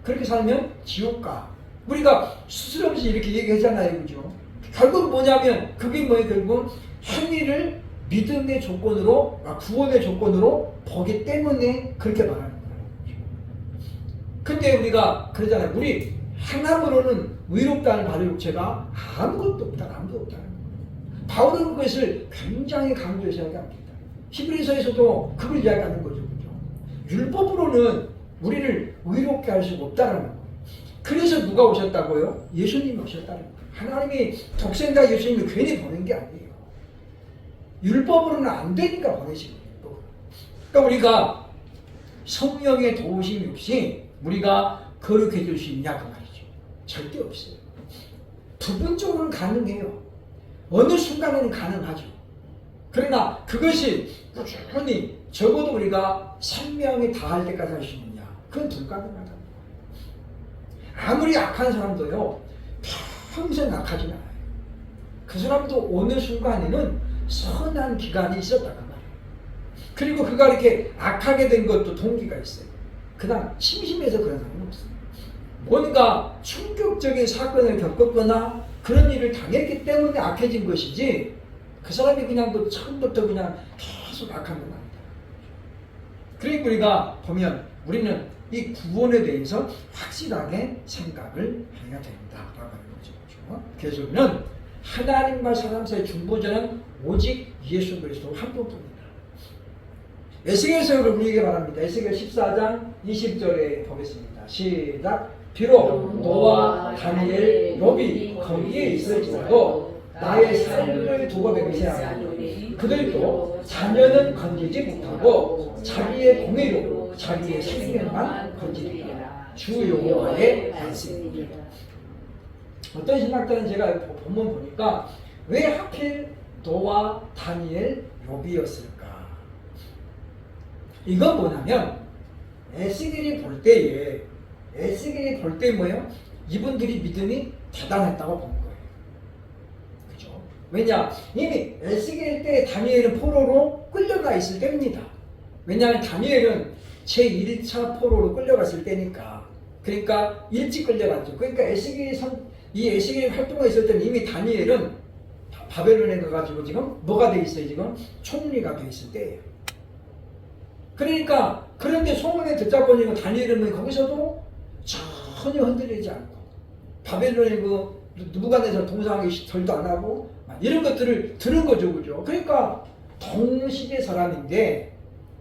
그렇게 살면 지옥 가. 우리가 스스럼 없이 이렇게 얘기하잖아요. 그죠? 결국 뭐냐면 그게 뭐예요? 결국 행위를 믿음의 조건으로 구원의 조건으로 보기 때문에 그렇게 말하는 거예요. 근데 우리가 그러잖아요. 우리 행함으로는 의롭다는 바로 육체가 아무것도 없다. 아무것도 없다는 거예요. 바울은 그것을 굉장히 강조해서 이야기합니다. 히브리서에서도 그걸 이야기하는 거죠. 그죠? 율법으로는 우리를 의롭게 할 수가 없다는 거예요. 그래서 누가 오셨다고요? 예수님이 오셨다는 거예요. 하나님이 독생자 예수님을 괜히 보낸 게 아니에요. 율법으로는 안 되니까 보내신 거예요. 그러니까 우리가 성령의 도우심 없이 우리가 거룩해질 수 있냐 그 말이죠. 절대 없어요. 부분적으로는 가능해요. 어느 순간에는 가능하죠. 그러나 그것이 꾸준히 적어도 우리가 생명이 다할 때까지 할 수 있느냐 그건 불가능하다는 거예요. 아무리 악한 사람도요 평생 악하지 않아요. 그 사람도 어느 순간에는 선한 기간이 있었다 그 말이에요. 그리고 그가 이렇게 악하게 된 것도 동기가 있어요. 그냥 심심해서 그런 사람은 없어요. 뭔가 충격적인 사건을 겪었거나 그런 일을 당했기 때문에 악해진 것이지 그 사람이 그냥 그 처음부터 그냥 계속 악한 건 아니다. 그러니까 우리가 보면 우리는 이 구원에 대해서 확실하게 생각을 해야 된다라고 하는 거죠. 그래서 우리는 하나님과 사람 사이의 중보자는 오직 예수 그리스도 한 분뿐이다. 에스겔서 우리에게 말합니다. 에스겔 14장 20절에 보겠습니다. 시작. 비록 노아, 다니엘, 욥이 거기에 있을지라도 나의 삶을 두고 맹세하노니 그들도 자녀는 건지지 못하고 자기의 공의로 자기의 생명만 건지리라. 주 여호와의 말씀입니다. 어떤 신학자는 제가 본문 보니까 왜 하필 노아, 다니엘, 욥이었을까? 이건 뭐냐면 에스겔이 볼 때에 뭐예요? 이분들이 믿음이 대단했다고 본 거예요. 그죠? 왜냐? 이미 에스겔 때 다니엘은 포로로 끌려가 있을 때입니다. 왜냐하면 다니엘은 제1차 포로로 끌려갔을 때니까. 그러니까 일찍 끌려갔죠. 그러니까 이 에스겔이 활동에 있을 때는 이미 다니엘은 바벨론에 가가지고 지금 뭐가 돼 있어요? 지금 총리가 돼 있을 때예요. 그러니까 그런데 소문에 듣자 보니까 다니엘은 거기서도 전혀 흔들리지 않고 바벨론의 그 누부갓네살 동상이 절도 안 하고 이런 것들을 들은 거죠, 그죠? 그러니까 동시대 사람인데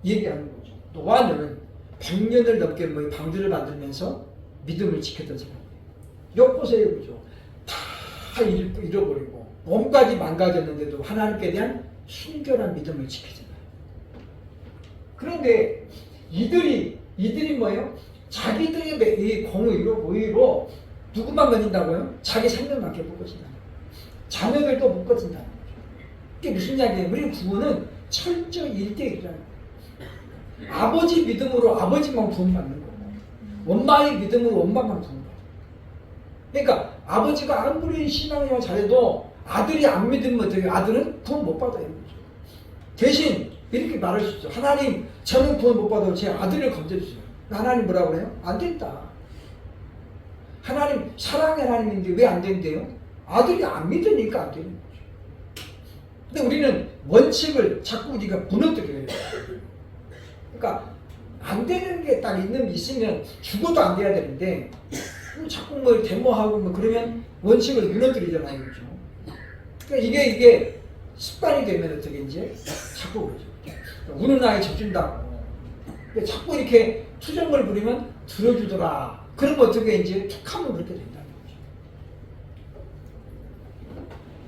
얘기하는 거죠. 노아는 100년을 넘게 뭐 방주를 만들면서 믿음을 지켰던 사람이에요. 엿보세요, 그죠? 다 잃어버리고 몸까지 망가졌는데도 하나님께 대한 순결한 믿음을 지키잖아요. 그런데 이들이 뭐예요? 자기들의 이 공의로 누구만 건진다고요? 자기 생명밖에 못 건진다. 자녀들도 못 건진다. 이게 무슨 이야기예요? 우리 구원은 철저히 1대1이라는 거예요. 아버지 믿음으로 아버지만 구원받는 거고 엄마의 믿음으로 엄마만 구원받는 거예요. 그러니까 아버지가 아무리 신앙생활 잘해도 아들이 안 믿으면 어떻게 아들은 구원 못 받아요. 대신 이렇게 말할 수 있죠. 하나님, 저는 구원 못 받아도 제 아들을 건져주세요. 하나님 뭐라고 그래요? 안 된다. 하나님, 사랑의 하나님인데 왜 안 된대요? 아들이 안 믿으니까 안 되는 거죠. 근데 우리는 원칙을 자꾸 우리가 무너뜨려요. 그러니까 안 되는 게 딱 있으면 죽어도 안 돼야 되는데 자꾸 뭐 데모하고 뭐 그러면 원칙을 무너뜨리잖아요. 그렇죠? 그러니까 이게 습관이 되면 어떻게 이제 자꾸 그러죠. 우는 아이 젖준다고. 자꾸 이렇게 투정을 부리면 들어주더라. 그러면 어떻게 이제 툭하면 그렇게 된다는 거죠.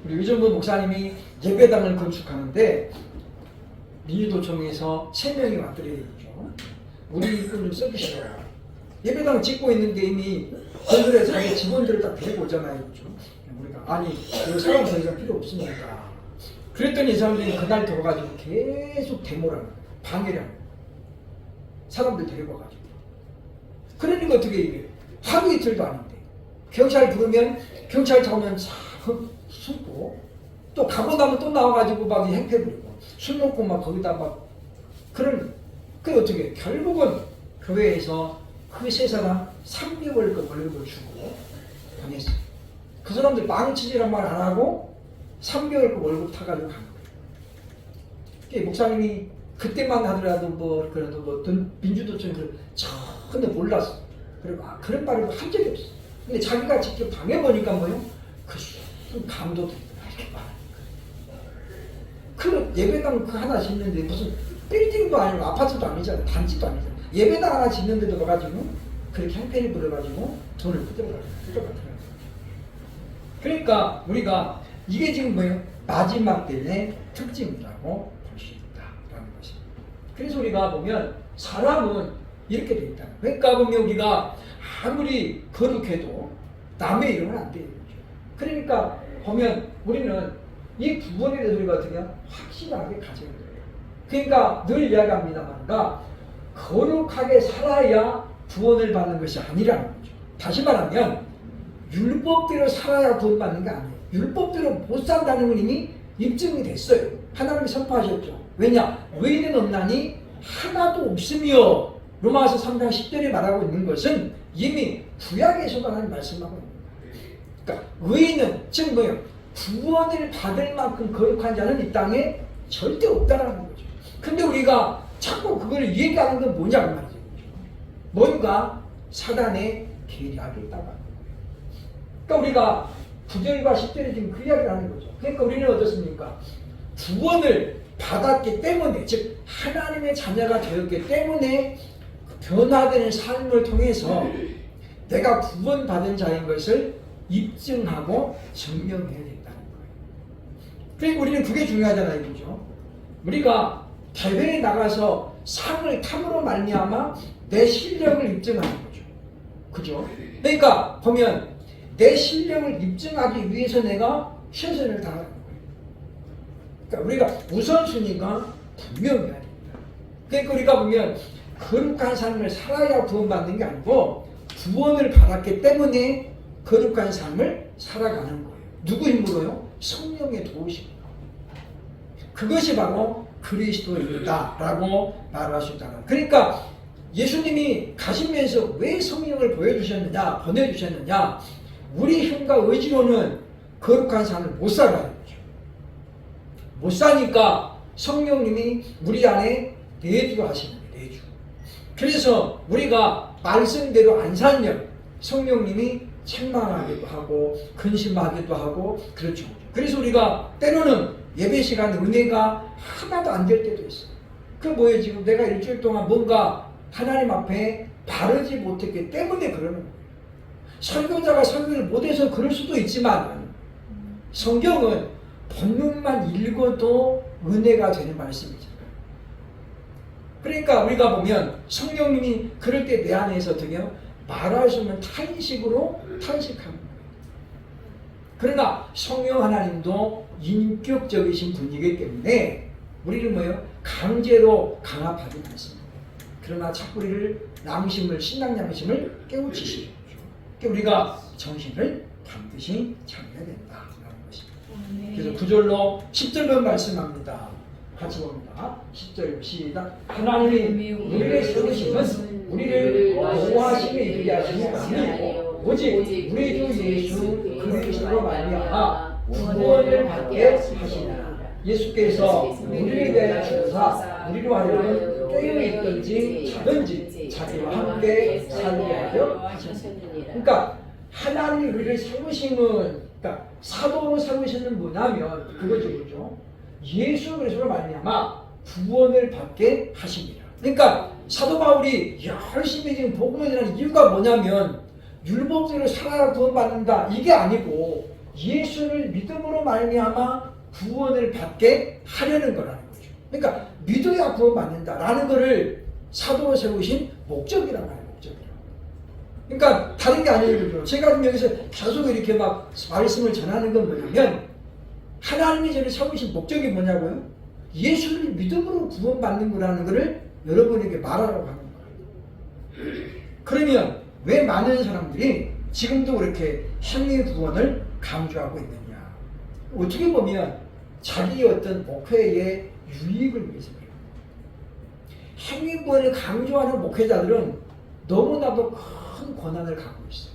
우리 유정부 목사님이 예배당을 건축하는데 민주도청에서 3명이 왔더래요. 우리 일꾼 좀 써주시라. 예배당 짓고 있는데 이미 건설에 자기 직원들을 다 데리고 오잖아요. 그렇죠? 우리가 아니 이 사람 더 이상 필요 없습니다. 그랬더니 이 사람들이 그날 들어가지고 계속 데모를 하는 거예요. 방해를 하는 거예요. 사람들 데리고 와가지고. 그러니까 어떻게 이게 하루 이틀도 아닌데 경찰 부르면 경찰 잡으면 싹 숨고 또 가고 나면 또 나와가지고 막 행패 부리고 술 먹고 막 거기다 막 그런 그 어떻게 결국은 교회에서 그 세 사람 3개월급 월급을 주고 보냈어요. 그 사람들 망치지란 말 안 하고 3개월급 월급 타가지고 간 거예요. 목사님이 그때만 하더라도 뭐 그래도 뭐 민주도청 전혀 몰랐어. 그리고 그런 말을 한 적이 없어. 근데 자기가 직접 당해보니까 뭐요? 그 감도 들더라 이렇게 말하니까. 그 예배당 그 하나 짓는데 무슨 빌딩도 아니고 아파트도 아니잖아. 단지도 아니잖아. 예배당 하나 짓는데도 가가지고 그렇게 행패를 부려가지고 돈을 뜯어가더라고요. 그러니까 우리가 이게 지금 뭐예요? 마지막 때의 특징이라고 볼 수 있다라는 것입니다. 그래서 우리가 보면 사람은 이렇게 돼 있다. 그러니까 보면 우리가 아무리 거룩해도 남의 이름은 안 돼요. 그러니까 보면 우리는 이 구원에 대해서 우리가 어떻게 확실하게 가져야 돼요. 그러니까 늘 이야기합니다만 거룩하게 살아야 구원을 받는 것이 아니라는 거죠. 다시 말하면 율법대로 살아야 구원 받는 게 아니에요. 율법대로 못 산다는 건 이미 입증이 됐어요. 하나님이 선포하셨죠. 왜냐? 의인은 없나니 하나도 없으며 로마서 3장 10절에 말하고 있는 것은 이미 구약에서도 하나님 말씀하고 있는 거예요. 그러니까 의인은 즉 뭐예요? 구원을 받을 만큼 거룩한 자는 이 땅에 절대 없다라는 거죠. 근데 우리가 자꾸 그걸 얘기하는 건 뭐냐고 말이죠. 뭔가 사단의 계략이 있다고 하는 거예요. 그러니까 우리가 9절과 10절에 지금 그 이야기를 하는 거죠. 그러니까 우리는 어떻습니까? 구원을 받았기 때문에, 즉 하나님의 자녀가 되었기 때문에 변화되는 삶을 통해서 내가 구원받은 자인 것을 입증하고 증명해야 된다는 거예요. 그러니까 우리는 그게 중요하잖아요, 그죠? 우리가 대회에 나가서 상을 탐으로 말미암아 내 실력을 입증하는 거죠, 그죠? 그러니까 보면 내 실력을 입증하기 위해서 내가 최선을 다하는 거예요. 그러니까 우리가 우선순위가 분명해야 됩니다. 그러니까 우리가 보면 거룩한 삶을 살아야 구원받는 게 아니고 구원을 받았기 때문에 거룩한 삶을 살아가는 거예요. 누구 힘으로요? 성령의 도우심으로. 그것이 바로 그리스도인이다라고 말할 수 있다. 그러니까 예수님이 가시면서 왜 성령을 보여주셨느냐, 보내주셨느냐? 우리 힘과 의지로는 거룩한 삶을 못 살아요. 못 사니까 성령님이 우리 안에 내주가 하시는 거예요. 내주. 그래서 우리가 말씀대로 안 살면 성령님이 책망하기도 하고 근심하기도 하고 그렇죠. 그래서 우리가 때로는 예배 시간 은혜가 하나도 안 될 때도 있어요. 그 뭐예요? 지금 내가 일주일 동안 뭔가 하나님 앞에 바르지 못했기 때문에 그러는 거예요. 설교자가 설교를 못해서 그럴 수도 있지만 성경은 본문만 읽어도 은혜가 되는 말씀이잖아요. 그러니까 우리가 보면 성령님이 그럴 때 내 안에서 어떻게 말할 수 없는 탄식으로 탄식하는 거예요. 그러나 성령 하나님도 인격적이신 분이기 때문에 우리를 뭐예요? 강제로 강압하지 않습니다. 그러나 자꾸 우리를 양심을, 신앙 양심을 깨우치시죠. 우리가 정신을 반드시 차려야 된다라는 것입니다. 그래서 구절로 10절로 말씀합니다. 같이 봅니다. 10절 시작. 하나님이 우리를 세우심은 우리를 보호하심에 이르게 하시는 아니고 오직 우리 주 예수 그리스도로 말미암아 구원을 받게 하시나. 예수께서 우리를 대하여 주사 우리로 하여금 깨어있든지 자든지 자기와 함께 살게 하려 하셨습니다. 그러니까 하나님이 우리를 세우심은, 그러니까 사도로 세우시는 뭐냐면 그거죠, 그죠? 예수 그리스도로 말미암아 구원을 받게 하십니다. 그러니까 사도 바울이 열심히 지금 복음을 전하는 이유가 뭐냐면 율법대로 살아야 구원받는다 이게 아니고 예수를 믿음으로 말미암아 구원을 받게 하려는 거라는 거죠. 그러니까 믿어야 구원받는다라는 것을 사도로 세우신 목적이란 말이에요. 목적이라고. 그러니까 다른 게 아니에요. 제가 지금 여기서 계속 이렇게 막 말씀을 전하는 건 뭐냐면 하나님이 저를 세우신 목적이 뭐냐고요? 예수를 믿음으로 구원받는 거라는 것을 여러분에게 말하라고 하는 거예요. 그러면 왜 많은 사람들이 지금도 그렇게 행위 구원을 강조하고 있느냐? 어떻게 보면 자기의 어떤 목회의 유익을 위해서 그래요. 행위 구원을 강조하는 목회자들은 너무나도 큰 권한을 갖고 있어요.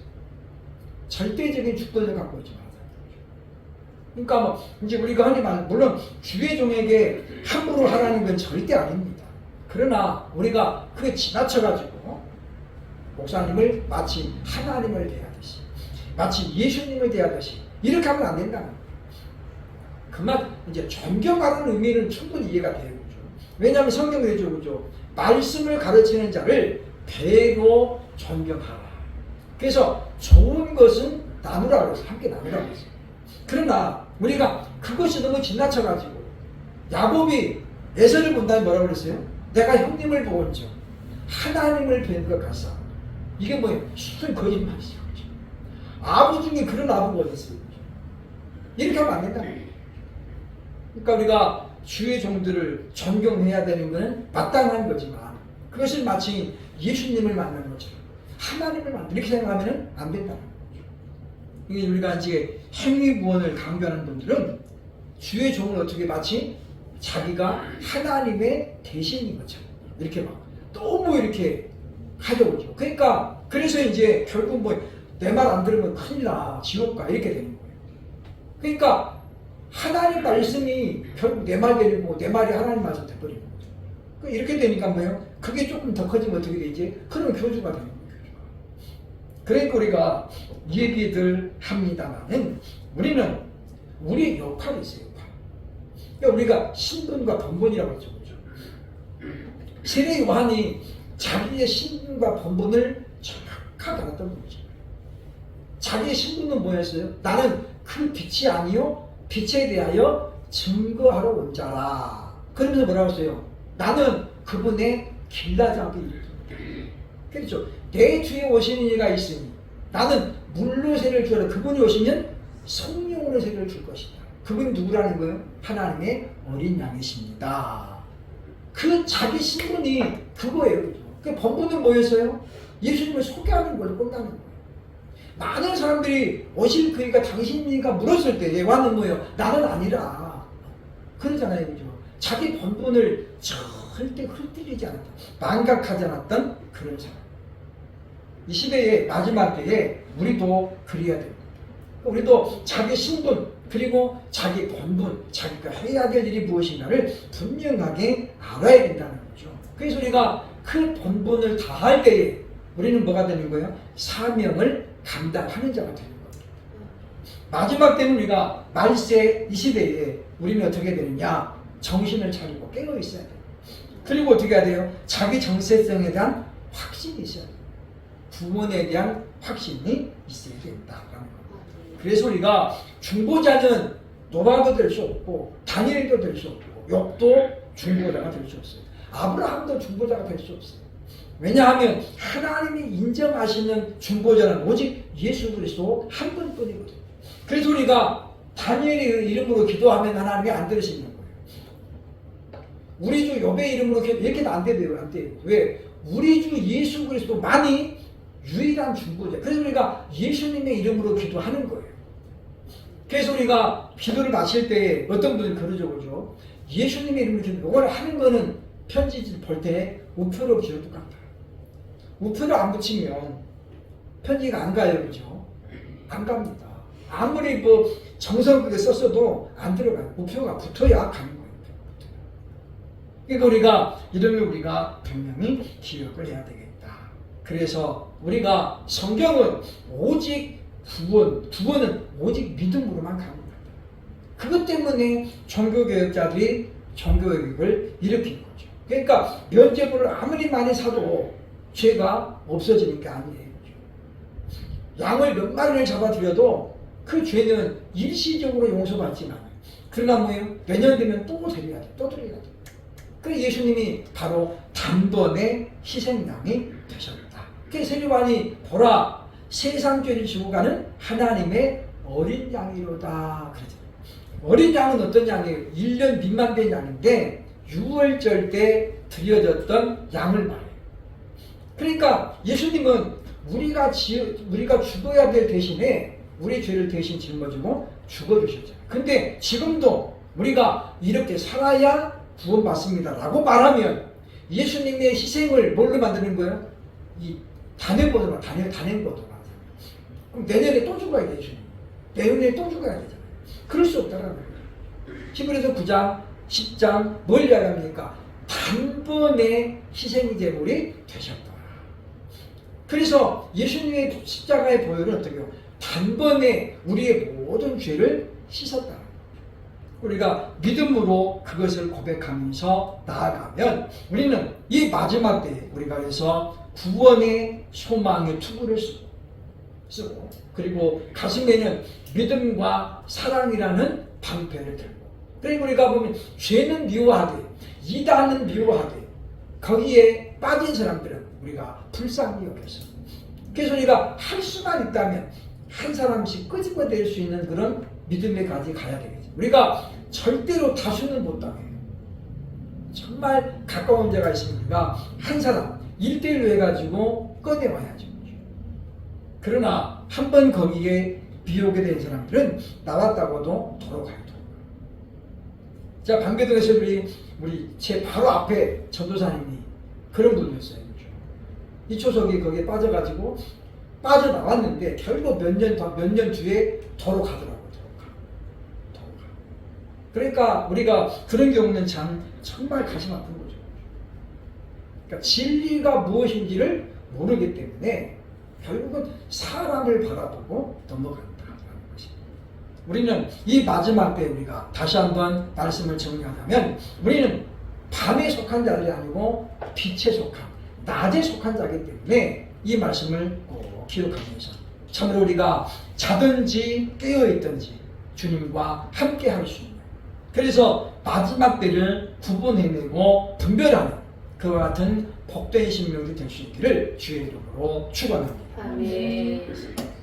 절대적인 주권을 갖고 있지 않아요. 그러니까 뭐 이제 우리가 흔히 말하는, 물론 주의 종에게 함부로 하라는 건 절대 아닙니다. 그러나 우리가 그게 지나쳐가지고 목사님을 마치 하나님을 대하듯이, 마치 예수님을 대하듯이 이렇게 하면 안 된다는 거예요. 그만 이제 존경하는 의미는 충분히 이해가 돼요, 그죠? 왜냐하면 성경에 있죠, 그죠? 말씀을 가르치는 자를 배로 존경하라. 그래서 좋은 것은 나누라고 해서 함께 나누라고 했어요. 그러나 우리가 그것이 너무 지나쳐가지고 야곱이 에서를 본다면 뭐라고 그랬어요? 내가 형님을 보온즉 하나님을 뵌 것 같사. 이게 뭐예요? 순수한 거짓말이죠. 아부 중에 그런 아부가 어디 있어요? 이렇게 하면 안 된다. 그러니까 우리가 주의 종들을 존경해야 되는 것은 마땅한 거지만 그것을 마치 예수님을 만난 것처럼 하나님을 만나 이렇게 생각하면 안 된다는 거죠. 이게 우리가 이제 행위 구원을 강조하는 분들은 주의 종을 어떻게 마치 자기가 하나님의 대신인 것처럼 이렇게 막 너무 이렇게 하려고. 그러니까 그래서 이제 결국 뭐 내 말 안 들으면 큰일 나, 지옥 가 이렇게 되는 거예요. 그러니까 하나님 말씀이 결국 내 말 되는 거고 내 말이 하나님 말씀 돼버리는 거죠. 그러니까 이렇게 되니까 뭐예요? 그게 조금 더 커지면 어떻게 되지? 그런 교주가 되는 거예요. 교주가. 그러니까 우리가 얘기들 합니다만은 우리는 우리의 역할이 있어요. 역할. 그러니까 우리가 신분과 번본이라고 했죠. 그렇죠? 세례 요한이 자기의 신분과 번본을 정확하게 알았던 거죠. 자기의 신분은 뭐였어요? 나는 그 빛이 아니요 빛에 대하여 증거하러 온 자라. 그러면서 뭐라고 했어요? 나는 그분의 길나지 않게 이르리라. 그렇죠? 내 뒤에 오시는 이가 있으니 나는 물로 세를 주어라. 그분이 오시면 성령으로 세를 줄 것이다. 그분이 누구라는 거예요? 하나님의 어린 양이십니다. 그 자기 신분이 그거예요. 그 본분은 뭐였어요? 예수님을 소개하는 걸로 끝나는 거예요. 많은 사람들이 오실 그이가 당신이가 물었을 때 예화는 뭐예요? 나는 아니라. 그러잖아요. 그죠? 자기 본분을 절대 흩뜨리지 않았다. 망각하지 않았던 그런 사람. 이 시대의 마지막 때에 우리도 그래야 됩니다. 우리도 자기 신분 그리고 자기 본분, 자기가 해야 될 일이 무엇인가를 분명하게 알아야 된다는 거죠. 그래서 우리가 그 본분을 다할 때에 우리는 뭐가 되는 거예요? 사명을 감당하는 자가 되는 겁니다. 마지막 때는 우리가 말세 이 시대에 우리는 어떻게 되느냐? 정신을 차리고 깨어 있어야 돼요. 그리고 어떻게 해야 돼요? 자기 정체성에 대한 확신이 있어야 돼요. 구원에 대한 확신이 있어야 된다라는 겁니다. 그래서 우리가 중보자는 노바도 될 수 없고 다니엘도 될 수 없고 욥도 중보자가 될 수 없어요. 아브라함도 중보자가 될 수 없어요. 왜냐하면 하나님이 인정하시는 중보자는 오직 예수 그리스도 한 분뿐이거든요. 그래서 우리가 다니엘의 이름으로 기도하면 하나님이 안 들으시는 거예요. 우리 주 욥의 이름으로 이렇게는 안 돼요. 안 돼요. 왜? 우리 주 예수 그리스도만이 유일한 중보자. 그래서 우리가 예수님의 이름으로 기도하는 거예요. 그래서 우리가 기도를 마칠 때 어떤 분이 그러죠, 그죠? 예수님의 이름으로 기도. 이걸 하는 거는 편지 볼 때 우표로 기도도 같아요. 우표를 안 붙이면 편지가 안 가요, 그죠? 안 갑니다. 아무리 뭐 정성스럽게 썼어도 안 들어가요. 우표가 붙어야 가는 거예요. 그러니까 우리가 이름을 우리가 분명히 기억을 해야 되겠다. 그래서 우리가 성경은 오직 구원은 오직 믿음으로만 가는 거다. 그것 때문에 종교개혁자들이 종교개혁을 일으킨 거죠. 그러니까 면죄부를 아무리 많이 사도 죄가 없어지는 게 아니에요. 양을 몇 마리를 잡아들여도 그 죄는 일시적으로 용서받지 않아요. 그러나 뭐예요? 내년 되면 또 드려야 돼. 또 드려야 돼. 그 예수님이 바로 단번에 희생양이 되셨다. 그래서 세례요한이 보라 세상 죄를 지고 가는 하나님의 어린 양이로다. 그러죠. 어린 양은 어떤 양이에요? 1년 미만 된 양인데 6월절 때 드려졌던 양을 말해요. 그러니까 예수님은 우리가 죽어야 될 대신에 우리 죄를 대신 짊어지고 죽어주셨잖아요. 근데 지금도 우리가 이렇게 살아야 구원받습니다 라고 말하면 예수님의 희생을 뭘로 만드는 거예요? 이 단행보도가 단행보도가. 그럼 내년에 또 죽어야 돼, 예수님. 내년에 또 죽어야 되잖아요. 그럴 수 없다는 거예요. 히브리서 9장, 10장 뭘 이야기합니까? 단번에 희생 제물이 되셨더라. 그래서 예수님의 십자가의 보혈은 어떻게 해요? 단번에 우리의 모든 죄를 씻었다. 우리가 믿음으로 그것을 고백하면서 나아가면 우리는 이 마지막 때에 우리가 그래서 구원의 소망의 투구를 쓰고 그리고 가슴에는 믿음과 사랑이라는 방패를 들고 그리고 우리가 보면 죄는 미워하되 이단은 미워하되 거기에 빠진 사람들은 우리가 불쌍히 여겨서 그래서 우리가 할 수만 있다면 한 사람씩 끄집어낼 수 있는 그런 믿음에까지 가야 되겠죠. 우리가 절대로 다수는 못 당해요. 정말 가까운 자가 있으면 우리가 한 사람 1대1로 해가지고 꺼내와야죠. 그러나 한 번 거기에 비오게 된 사람들은 나왔다고도 돌아가요. 자, 방배동에서 우리 제 바로 앞에 전도사님이 그런 분이었어요. 그렇죠? 이 초석이 거기에 빠져가지고 빠져나왔는데 결국 몇 년 뒤에 도로 가더라고요. 그러니까 우리가 그런 경우는 정말 가슴 아픈 거죠. 그러니까 진리가 무엇인지를 모르기 때문에 결국은 사람을 바라보고 넘어간다는 것입니다. 우리는 이 마지막 때 우리가 다시 한번 말씀을 정리하자면 우리는 밤에 속한 자들이 아니고 빛에 속한, 낮에 속한 자이기 때문에 이 말씀을 꼭 기억하면서 참으로 우리가 자든지 깨어있든지 주님과 함께 할 수 있는, 그래서 마지막 때를 구분해내고 분별하는 그와 같은 복된 신명이 될 수 있기를 주의 이름으로 축원합니다.
아멘.